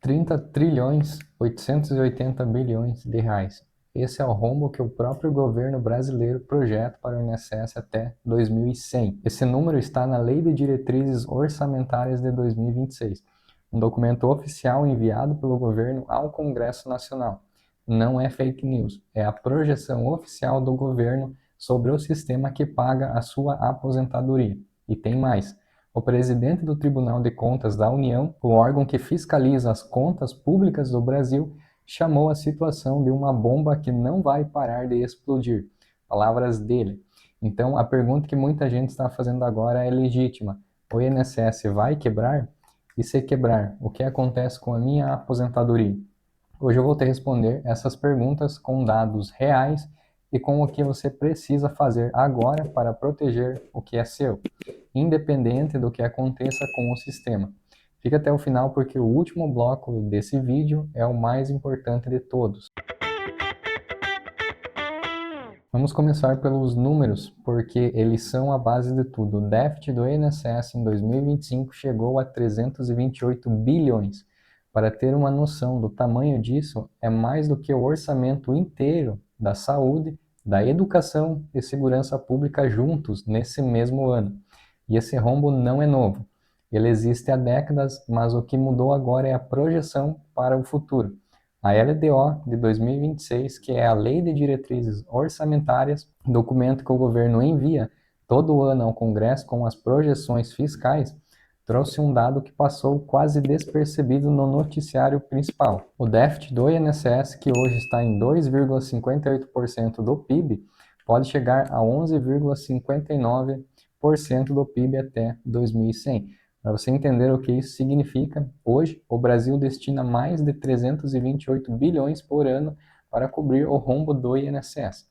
30 trilhões 880 bilhões de reais. Esse é o rombo que o próprio governo brasileiro projeta para o INSS até 2100. Esse número está na Lei de Diretrizes Orçamentárias de 2026, um documento oficial enviado pelo governo ao Congresso Nacional. Não é fake news, é a projeção oficial do governo sobre o sistema que paga a sua aposentadoria. E tem mais. O presidente do Tribunal de Contas da União, o órgão que fiscaliza as contas públicas do Brasil, chamou a situação de uma bomba que não vai parar de explodir. Palavras dele. Então, a pergunta que muita gente está fazendo agora é legítima. O INSS vai quebrar? E se quebrar, o que acontece com a minha aposentadoria? Hoje eu vou te responder essas perguntas com dados reais e com o que você precisa fazer agora para proteger o que é seu, independente do que aconteça com o sistema. Fica até o final porque o último bloco desse vídeo é o mais importante de todos. Vamos começar pelos números, porque eles são a base de tudo. O déficit do INSS em 2025 chegou a 328 bilhões. Para ter uma noção do tamanho disso, é mais do que o orçamento inteiro da saúde, da educação e segurança pública juntos nesse mesmo ano. E esse rombo não é novo. Ele existe há décadas, mas o que mudou agora é a projeção para o futuro. A LDO de 2026, que é a Lei de Diretrizes Orçamentárias, documento que o governo envia todo ano ao Congresso com as projeções fiscais, trouxe um dado que passou quase despercebido no noticiário principal. O déficit do INSS, que hoje está em 2,58% do PIB, pode chegar a 11,59% do PIB até 2100. Para você entender o que isso significa, hoje o Brasil destina mais de 328 bilhões por ano para cobrir o rombo do INSS.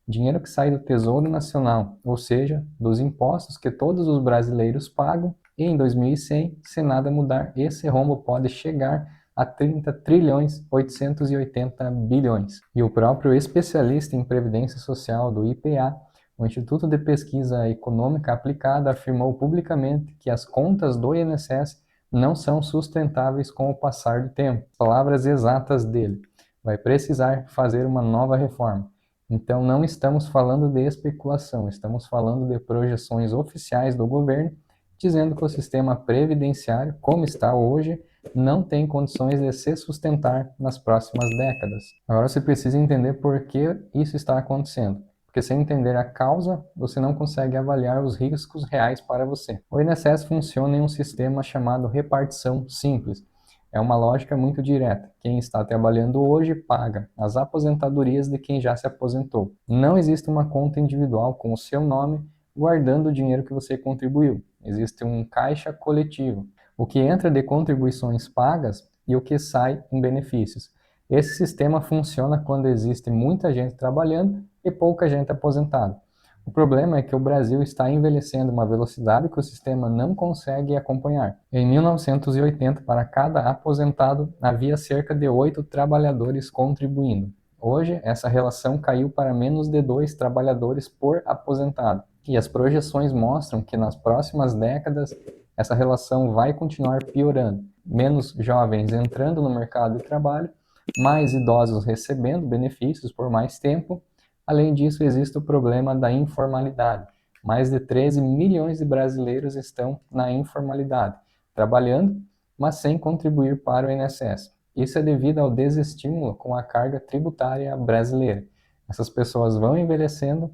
Dinheiro que sai do Tesouro Nacional, ou seja, dos impostos que todos os brasileiros pagam, e em 2100, se nada mudar, esse rombo pode chegar a 30 trilhões 880 bilhões. E o próprio especialista em Previdência Social do IPA, o Instituto de Pesquisa Econômica Aplicada, afirmou publicamente que as contas do INSS não são sustentáveis com o passar do tempo. Palavras exatas dele. Vai precisar fazer uma nova reforma. Então não estamos falando de especulação, estamos falando de projeções oficiais do governo, dizendo que o sistema previdenciário, como está hoje, não tem condições de se sustentar nas próximas décadas. Agora você precisa entender por que isso está acontecendo. Porque sem entender a causa, você não consegue avaliar os riscos reais para você. O INSS funciona em um sistema chamado repartição simples. É uma lógica muito direta. Quem está trabalhando hoje paga as aposentadorias de quem já se aposentou. Não existe uma conta individual com o seu nome guardando o dinheiro que você contribuiu. Existe um caixa coletivo. O que entra de contribuições pagas e o que sai em benefícios. Esse sistema funciona quando existe muita gente trabalhando e pouca gente aposentada. O problema é que o Brasil está envelhecendo uma velocidade que o sistema não consegue acompanhar. Em 1980, para cada aposentado, havia cerca de 8 trabalhadores contribuindo. Hoje, essa relação caiu para menos de 2 trabalhadores por aposentado. E as projeções mostram que nas próximas décadas, essa relação vai continuar piorando. Menos jovens entrando no mercado de trabalho, mais idosos recebendo benefícios por mais tempo. Além disso, existe o problema da informalidade. Mais de 13 milhões de brasileiros estão na informalidade, trabalhando, mas sem contribuir para o INSS. Isso é devido ao desestímulo com a carga tributária brasileira. Essas pessoas vão envelhecendo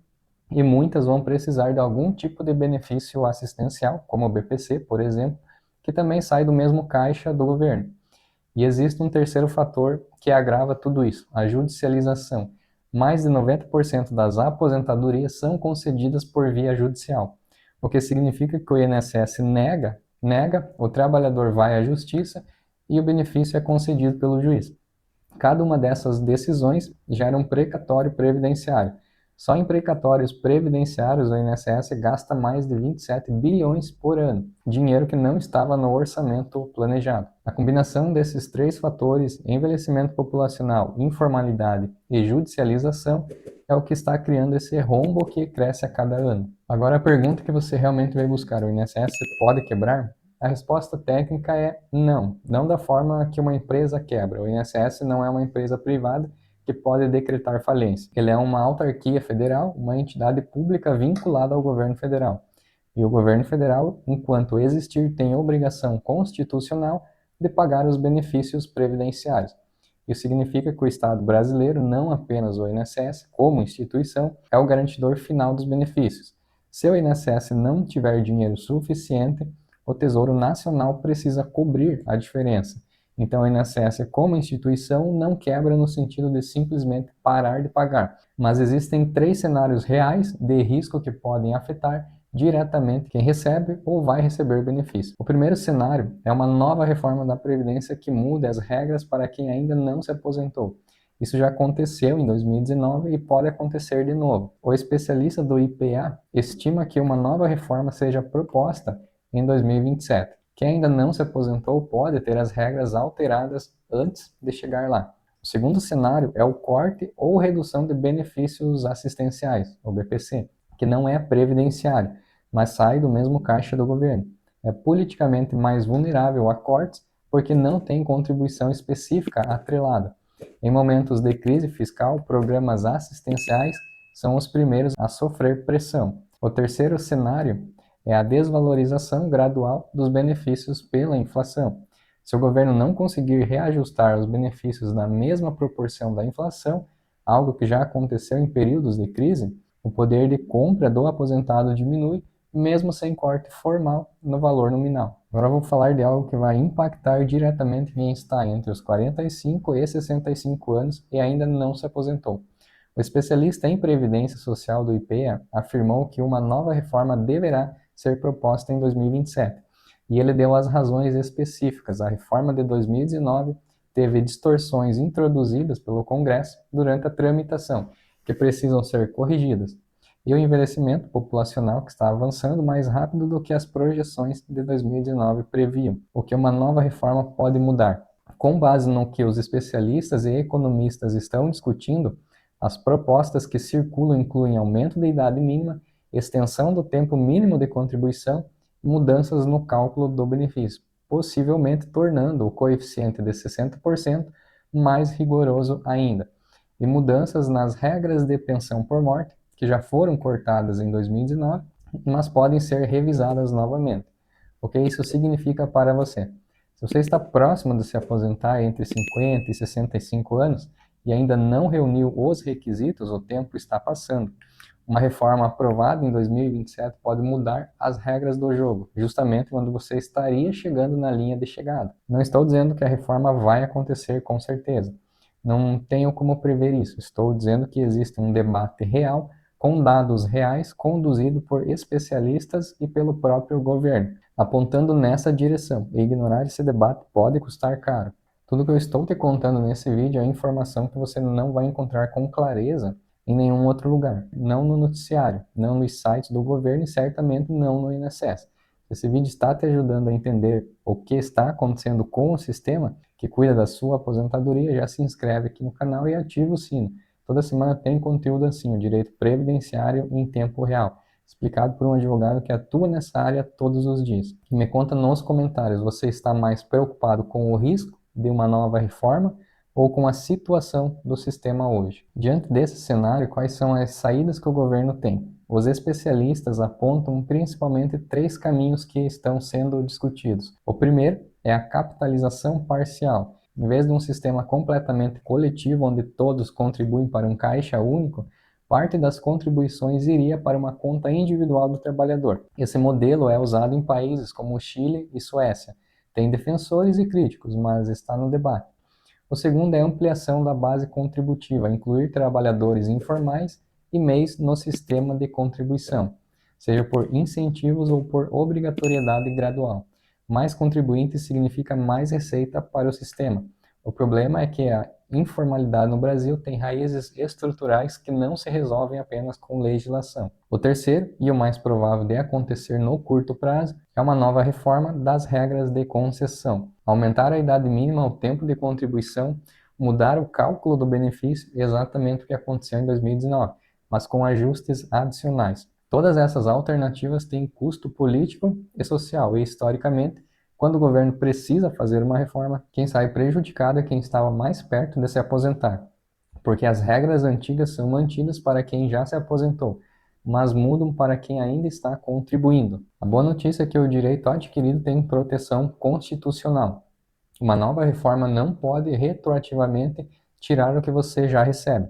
e muitas vão precisar de algum tipo de benefício assistencial, como o BPC, por exemplo, que também sai do mesmo caixa do governo. E existe um terceiro fator que agrava tudo isso, a judicialização. Mais de 90% das aposentadorias são concedidas por via judicial, o que significa que o INSS nega, o trabalhador vai à justiça e o benefício é concedido pelo juiz. Cada uma dessas decisões gera um precatório previdenciário. Só em precatórios previdenciários, o INSS gasta mais de 27 bilhões por ano, dinheiro que não estava no orçamento planejado. A combinação desses três fatores, envelhecimento populacional, informalidade e judicialização, é o que está criando esse rombo que cresce a cada ano. Agora a pergunta que você realmente vai buscar, o INSS pode quebrar? A resposta técnica é não, não da forma que uma empresa quebra. O INSS não é uma empresa privada que pode decretar falência. Ele é uma autarquia federal, uma entidade pública vinculada ao governo federal. E o governo federal, enquanto existir, tem obrigação constitucional de pagar os benefícios previdenciários. Isso significa que o Estado brasileiro, não apenas o INSS, como instituição, é o garantidor final dos benefícios. Se o INSS não tiver dinheiro suficiente, o Tesouro Nacional precisa cobrir a diferença. Então, o INSS, como instituição, não quebra no sentido de simplesmente parar de pagar. Mas existem 3 cenários reais de risco que podem afetar diretamente quem recebe ou vai receber benefício. O primeiro cenário é uma nova reforma da Previdência que muda as regras para quem ainda não se aposentou. Isso já aconteceu em 2019 e pode acontecer de novo. O especialista do IPA estima que uma nova reforma seja proposta em 2027. Quem ainda não se aposentou pode ter as regras alteradas antes de chegar lá. O segundo cenário é o corte ou redução de benefícios assistenciais, o BPC, que não é previdenciário, mas sai do mesmo caixa do governo. É politicamente mais vulnerável a cortes porque não tem contribuição específica atrelada. Em momentos de crise fiscal, programas assistenciais são os primeiros a sofrer pressão. O terceiro cenário é a desvalorização gradual dos benefícios pela inflação. Se o governo não conseguir reajustar os benefícios na mesma proporção da inflação, algo que já aconteceu em períodos de crise, o poder de compra do aposentado diminui, mesmo sem corte formal no valor nominal. Agora eu vou falar de algo que vai impactar diretamente quem está entre os 45 e 65 anos e ainda não se aposentou. O especialista em Previdência Social do IPEA afirmou que uma nova reforma deverá ser proposta em 2027. E ele deu as razões específicas. A reforma de 2019 teve distorções introduzidas pelo Congresso durante a tramitação, que precisam ser corrigidas. E o envelhecimento populacional que está avançando mais rápido do que as projeções de 2019 previam, o que uma nova reforma pode mudar. Com base no que os especialistas e economistas estão discutindo, as propostas que circulam incluem aumento da idade mínima, extensão do tempo mínimo de contribuição e mudanças no cálculo do benefício, possivelmente tornando o coeficiente de 60% mais rigoroso ainda, e mudanças nas regras de pensão por morte, que já foram cortadas em 2019, mas podem ser revisadas novamente. O que isso significa para você? Se você está próximo de se aposentar entre 50 e 65 anos e ainda não reuniu os requisitos, o tempo está passando. Uma reforma aprovada em 2027 pode mudar as regras do jogo, justamente quando você estaria chegando na linha de chegada. Não estou dizendo que a reforma vai acontecer com certeza. Não tenho como prever isso. Estou dizendo que existe um debate real, com dados reais, conduzido por especialistas e pelo próprio governo, apontando nessa direção. E ignorar esse debate pode custar caro. Tudo que eu estou te contando nesse vídeo é informação que você não vai encontrar com clareza em nenhum outro lugar. Não no noticiário, não nos sites do governo e certamente não no INSS. Esse vídeo está te ajudando a entender o que está acontecendo com o sistema que cuida da sua aposentadoria. Já se inscreve aqui no canal e ativa o sino. Toda semana tem conteúdo assim, o direito previdenciário em tempo real, explicado por um advogado que atua nessa área todos os dias. E me conta nos comentários, você está mais preocupado com o risco de uma nova reforma ou com a situação do sistema hoje? Diante desse cenário, quais são as saídas que o governo tem? Os especialistas apontam principalmente 3 caminhos que estão sendo discutidos. O primeiro é a capitalização parcial. Em vez de um sistema completamente coletivo, onde todos contribuem para um caixa único, parte das contribuições iria para uma conta individual do trabalhador. Esse modelo é usado em países como Chile e Suécia. Tem defensores e críticos, mas está no debate. O segundo é a ampliação da base contributiva, incluir trabalhadores informais e MEIs no sistema de contribuição, seja por incentivos ou por obrigatoriedade gradual. Mais contribuintes significa mais receita para o sistema. O problema é que a informalidade no Brasil tem raízes estruturais que não se resolvem apenas com legislação. O terceiro, e o mais provável de acontecer no curto prazo, é uma nova reforma das regras de concessão. Aumentar a idade mínima, o tempo de contribuição, mudar o cálculo do benefício, exatamente o que aconteceu em 2019, mas com ajustes adicionais. Todas essas alternativas têm custo político e social e, historicamente, Quando o governo precisa fazer uma reforma, quem sai prejudicado é quem estava mais perto de se aposentar, porque as regras antigas são mantidas para quem já se aposentou, mas mudam para quem ainda está contribuindo. A boa notícia é que o direito adquirido tem proteção constitucional. Uma nova reforma não pode retroativamente tirar o que você já recebe.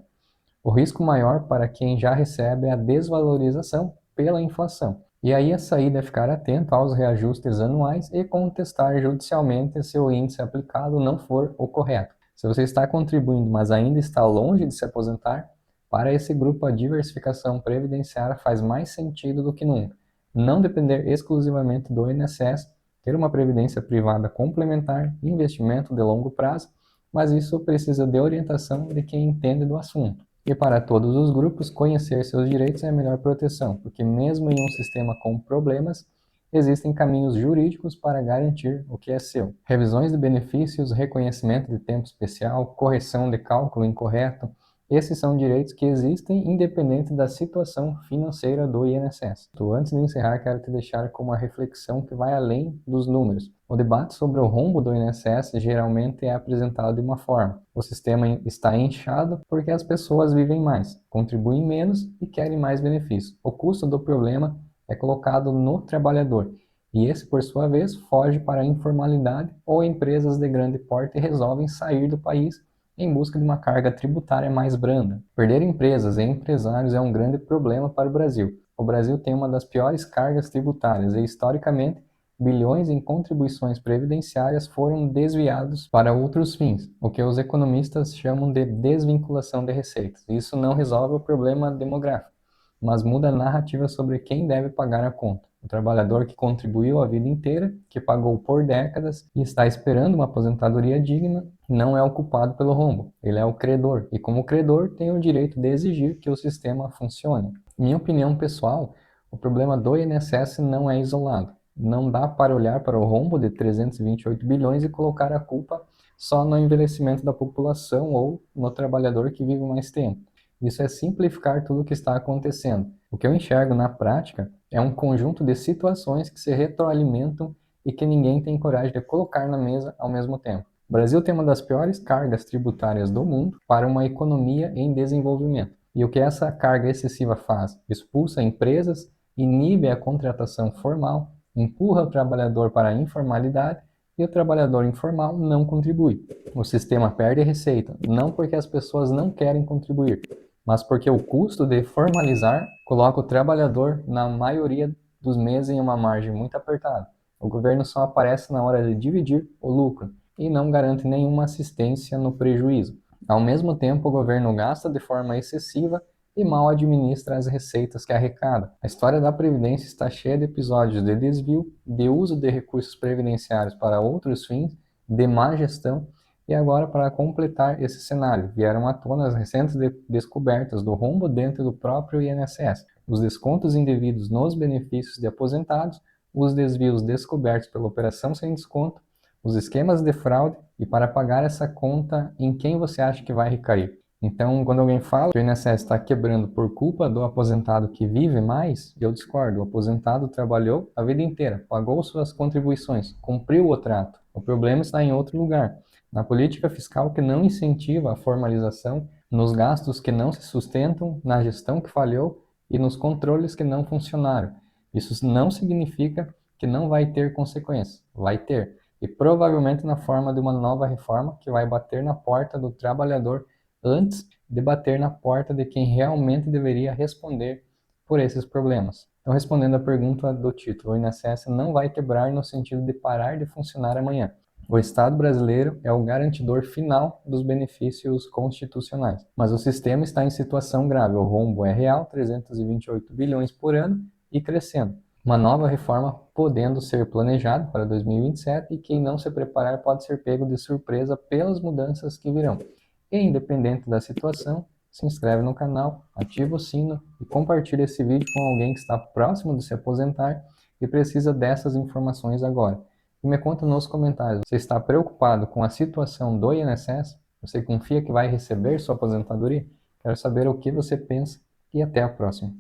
O risco maior para quem já recebe é a desvalorização pela inflação. E aí a saída é ficar atento aos reajustes anuais e contestar judicialmente se o índice aplicado não for o correto. Se você está contribuindo, mas ainda está longe de se aposentar, para esse grupo a diversificação previdenciária faz mais sentido do que nunca. Não depender exclusivamente do INSS, ter uma previdência privada complementar, investimento de longo prazo, mas isso precisa de orientação de quem entende do assunto. E para todos os grupos, conhecer seus direitos é a melhor proteção, porque mesmo em um sistema com problemas, existem caminhos jurídicos para garantir o que é seu. Revisões de benefícios, reconhecimento de tempo especial, correção de cálculo incorreto, esses são direitos que existem independente da situação financeira do INSS. Antes de encerrar, quero te deixar com uma reflexão que vai além dos números. O debate sobre o rombo do INSS geralmente é apresentado de uma forma: o sistema está inchado porque as pessoas vivem mais, contribuem menos e querem mais benefícios. O custo do problema é colocado no trabalhador, e esse, por sua vez, foge para a informalidade ou empresas de grande porte resolvem sair do país em busca de uma carga tributária mais branda. Perder empresas e empresários é um grande problema para o Brasil. O Brasil tem uma das piores cargas tributárias e, historicamente, bilhões em contribuições previdenciárias foram desviados para outros fins, o que os economistas chamam de desvinculação de receitas. Isso não resolve o problema demográfico, mas muda a narrativa sobre quem deve pagar a conta. O trabalhador que contribuiu a vida inteira, que pagou por décadas e está esperando uma aposentadoria digna, não é o culpado pelo rombo, ele é o credor, e como credor tem o direito de exigir que o sistema funcione. Minha opinião pessoal, o problema do INSS não é isolado. Não dá para olhar para o rombo de 328 bilhões e colocar a culpa só no envelhecimento da população ou no trabalhador que vive mais tempo. Isso é simplificar tudo o que está acontecendo. O que eu enxergo na prática é um conjunto de situações que se retroalimentam e que ninguém tem coragem de colocar na mesa ao mesmo tempo. O Brasil tem uma das piores cargas tributárias do mundo para uma economia em desenvolvimento. E o que essa carga excessiva faz? Expulsa empresas, inibe a contratação formal, empurra o trabalhador para a informalidade e o trabalhador informal não contribui. O sistema perde receita, não porque as pessoas não querem contribuir, mas porque o custo de formalizar coloca o trabalhador, na maioria dos meses, em uma margem muito apertada. O governo só aparece na hora de dividir o lucro e não garante nenhuma assistência no prejuízo. Ao mesmo tempo, o governo gasta de forma excessiva e mal administra as receitas que arrecada. A história da Previdência está cheia de episódios de desvio, de uso de recursos previdenciários para outros fins, de má gestão, e agora, para completar esse cenário, vieram à tona as recentes descobertas do rombo dentro do próprio INSS, os descontos indevidos nos benefícios de aposentados, os desvios descobertos pela operação sem desconto, os esquemas de fraude, e para pagar essa conta, em quem você acha que vai recair? Então, quando alguém fala que o INSS está quebrando por culpa do aposentado que vive mais, eu discordo. O aposentado trabalhou a vida inteira, pagou suas contribuições, cumpriu o trato. O problema está em outro lugar, na política fiscal que não incentiva a formalização, nos gastos que não se sustentam, na gestão que falhou e nos controles que não funcionaram. Isso não significa que não vai ter consequências, vai ter, e provavelmente na forma de uma nova reforma que vai bater na porta do trabalhador antes de bater na porta de quem realmente deveria responder por esses problemas. Então, respondendo à pergunta do título, o INSS não vai quebrar no sentido de parar de funcionar amanhã. O Estado brasileiro é o garantidor final dos benefícios constitucionais, mas o sistema está em situação grave. O rombo é real, 328 bilhões por ano e crescendo. Uma nova reforma podendo ser planejada para 2027 e quem não se preparar pode ser pego de surpresa pelas mudanças que virão. E, independente da situação, se inscreve no canal, ativa o sino e compartilha esse vídeo com alguém que está próximo de se aposentar e precisa dessas informações agora. E me conta nos comentários, você está preocupado com a situação do INSS? Você confia que vai receber sua aposentadoria? Quero saber o que você pensa e até a próxima.